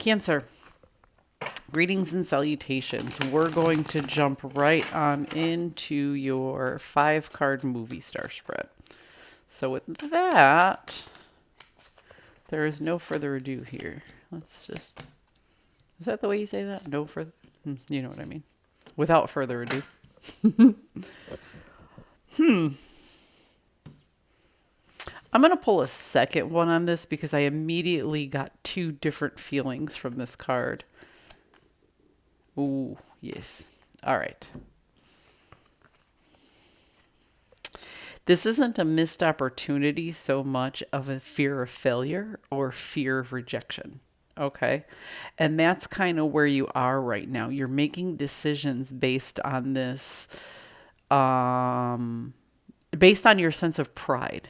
Cancer, greetings and salutations. We're going to jump right on into your 5-card movie star spread. So with that, there is no further ado here. Let's just, is that the way you say that? No further, you know what I mean. Without further ado. I'm going to pull a second one on this because I immediately got 2 different feelings from this card. Ooh, yes. All right. This isn't a missed opportunity so much of a fear of failure or fear of rejection. Okay. And that's kind of where you are right now. You're making decisions um, based on your sense of pride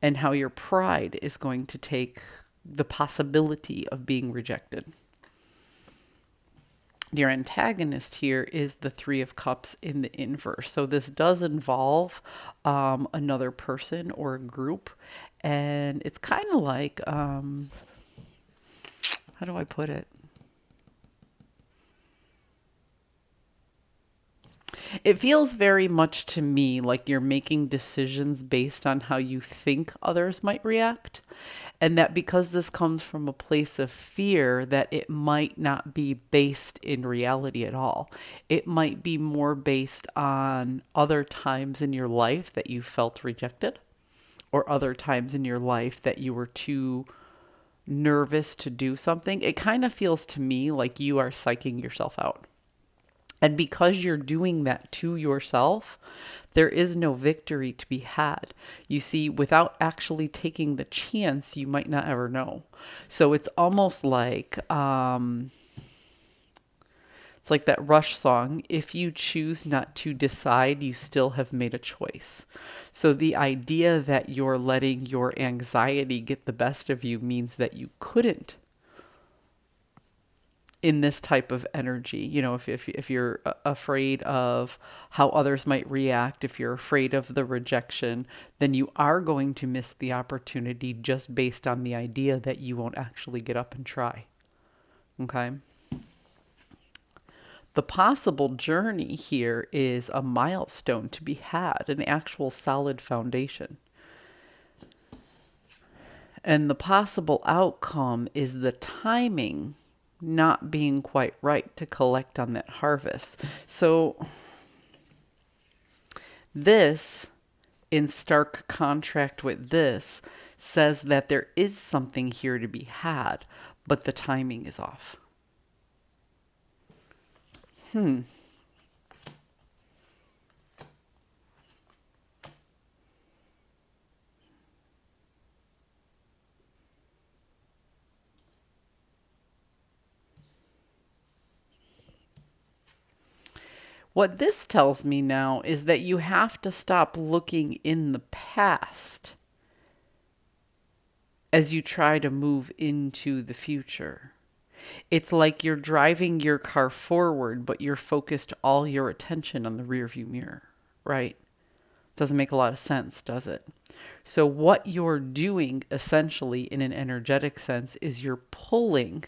and how your pride is going to take the possibility of being rejected. Your antagonist here is the Three of Cups in the inverse. So this does involve another person or a group. And it's kind of like, how do I put it? It feels very much to me like you're making decisions based on how you think others might react. And that because this comes from a place of fear, that it might not be based in reality at all. It might be more based on other times in your life that you felt rejected, or other times in your life that you were too nervous to do something. It kind of feels to me like you are psyching yourself out. And because you're doing that to yourself, there is no victory to be had. You see, without actually taking the chance, you might not ever know. So it's like that Rush song, if you choose not to decide, you still have made a choice. So the idea that you're letting your anxiety get the best of you means that you couldn't in this type of energy. You know, if you're afraid of how others might react, if you're afraid of the rejection, then you are going to miss the opportunity just based on the idea that you won't actually get up and try. Okay? The possible journey here is a milestone to be had, an actual solid foundation. And the possible outcome is the timing not being quite right to collect on that harvest. So this, in stark contrast with this, says that there is something here to be had, but the timing is off. What this tells me now is that you have to stop looking in the past as you try to move into the future. It's like you're driving your car forward, but you're focused all your attention on the rearview mirror, right? Doesn't make a lot of sense, does it? So what you're doing essentially in an energetic sense is you're pulling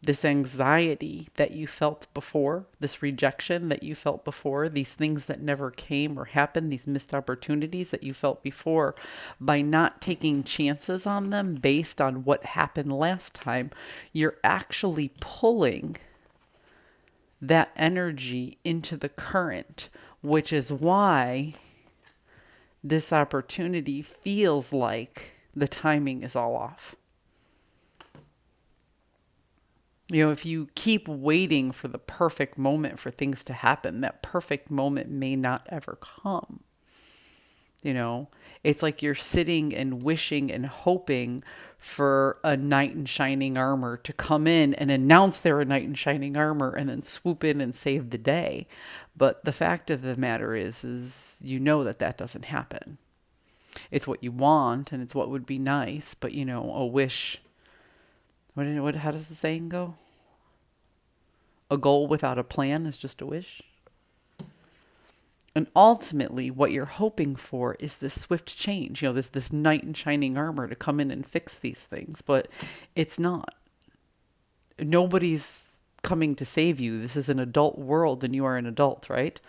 this anxiety that you felt before, this rejection that you felt before, these things that never came or happened, these missed opportunities that you felt before, by not taking chances on them based on what happened last time, you're actually pulling that energy into the current, which is why this opportunity feels like the timing is all off. You know, if you keep waiting for the perfect moment for things to happen, that perfect moment may not ever come. You know, it's like you're sitting and wishing and hoping for a knight in shining armor to come in and announce they're a knight in shining armor and then swoop in and save the day. But the fact of the matter is you know that that doesn't happen. It's what you want and it's what would be nice, but you know, a wish. How does the saying go? A goal without a plan is just a wish. And ultimately, what you're hoping for is this swift change, this knight in shining armor to come in and fix these things, but it's not. Nobody's coming to save you. This is an adult world and you are an adult, right?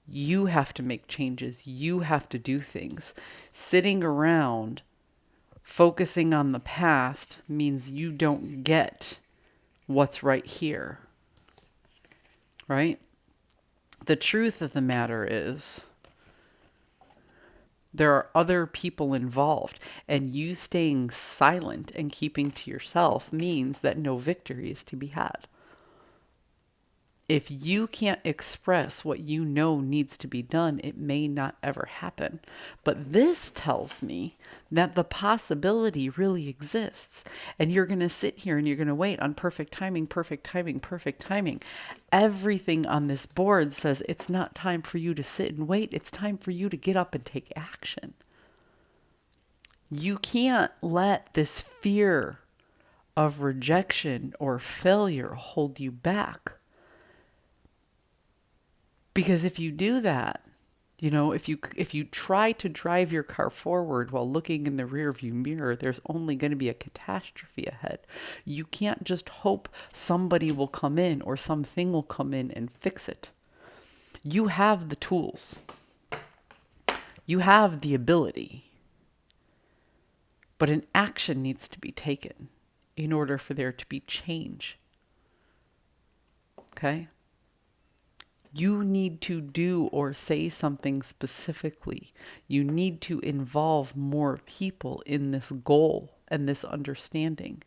You have to make changes. You have to do things. Sitting around focusing on the past means you don't get what's right here, right? The truth of the matter is there are other people involved, and you staying silent and keeping to yourself means that no victory is to be had. If you can't express what you know needs to be done, it may not ever happen. But this tells me that the possibility really exists. And you're going to sit here and you're going to wait on perfect timing, perfect timing, perfect timing. Everything on this board says it's not time for you to sit and wait. It's time for you to get up and take action. You can't let this fear of rejection or failure hold you back. Because if you do that, if you try to drive your car forward while looking in the rearview mirror, there's only going to be a catastrophe ahead. You can't just hope somebody will come in or something will come in and fix it. You have the tools. You have the ability. But an action needs to be taken in order for there to be change. Okay? You need to do or say something specifically. You need to involve more people in this goal and this understanding.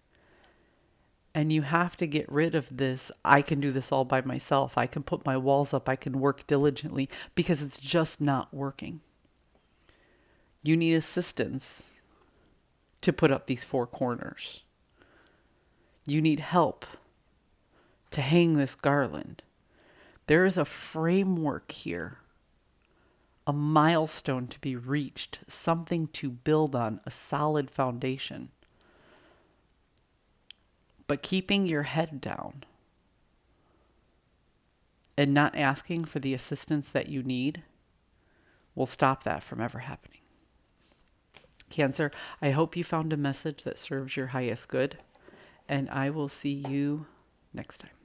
And you have to get rid of this, I can do this all by myself. I can put my walls up. I can work diligently, because it's just not working. You need assistance to put up these four corners. You need help to hang this garland. There is a framework here, a milestone to be reached, something to build on, a solid foundation. But keeping your head down and not asking for the assistance that you need will stop that from ever happening. Cancer, I hope you found a message that serves your highest good, and I will see you next time.